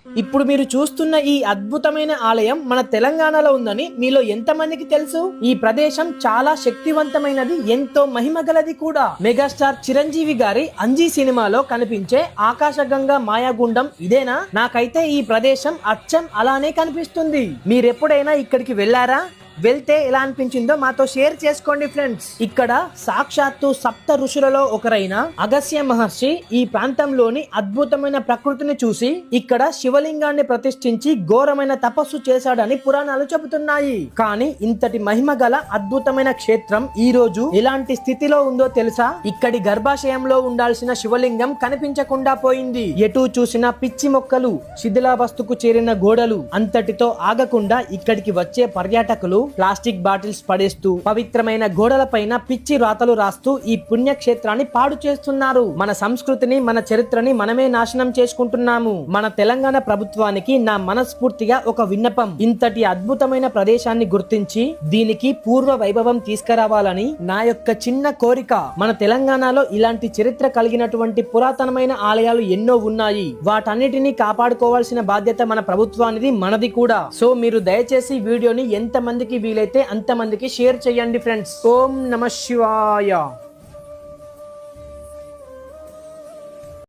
ఇప్పుడు మీరు చూస్తున్న ఈ అద్భుతమైన ఆలయం మన తెలంగాణలో ఉందని మీలో ఎంతమందికి తెలుసు? ఈ ప్రదేశం చాలా శక్తివంతమైనది, ఎంతో మహిమగలది కూడా. మెగాస్టార్ చిరంజీవి గారి అంజీ సినిమాలో కనిపించే ఆకాశగంగా మాయాగుండం ఇదేనా? నాకైతే ఈ ప్రదేశం అచ్చం అలానే కనిపిస్తుంది. మీరెప్పుడైనా ఇక్కడికి వెళ్ళారా? వెళ్తే ఎలా అనిపించిందో మాతో షేర్ చేసుకోండి ఫ్రెండ్స్. ఇక్కడ సాక్షాత్తు సప్త ఋషులలో ఒకరైన అగస్త్య మహర్షి ఈ ప్రాంతంలోని అద్భుతమైన ప్రకృతిని చూసి ఇక్కడ శివలింగాన్ని ప్రతిష్ఠించి ఘోరమైన తపస్సు చేశాడని పురాణాలు చెబుతున్నాయి. కానీ ఇంతటి మహిమ గల అద్భుతమైన క్షేత్రం ఈ రోజు ఎలాంటి స్థితిలో ఉందో తెలుసా? ఇక్కడి గర్భాశయంలో ఉండాల్సిన శివలింగం కనిపించకుండా పోయింది. ఎటు చూసిన పిచ్చి మొక్కలు, శిథిలావస్థకు చేరిన గోడలు. అంతటితో ఆగకుండా ఇక్కడికి వచ్చే పర్యాటకులు ప్లాస్టిక్ బాటిల్స్ పడేస్తూ పవిత్రమైన గోడల పైన పిచ్చి రాతలు రాస్తూ ఈ పుణ్యక్షేత్రాన్ని పాడు చేస్తున్నారు. మన సంస్కృతిని, మన చరిత్రని మనమే నాశనం చేసుకుంటున్నాము. మన తెలంగాణ ప్రభుత్వానికి నా మనస్ఫూర్తిగా ఒక విన్నపం. ఇంతటి అద్భుతమైన ప్రదేశాన్ని గుర్తించి దీనికి పూర్వ వైభవం తీసుకురావాలని నా యొక్క చిన్న కోరిక. మన తెలంగాణలో ఇలాంటి చరిత్ర కలిగినటువంటి పురాతనమైన ఆలయాలు ఎన్నో ఉన్నాయి. వాటన్నిటిని కాపాడుకోవాల్సిన బాధ్యత మన ప్రభుత్వానిది, మనది కూడా. సో మీరు దయచేసి వీడియోని ఎంతమందికి వీలైతే అంతమందికి షేర్ చేయండి ఫ్రెండ్స్. ఓం నమః శివాయ.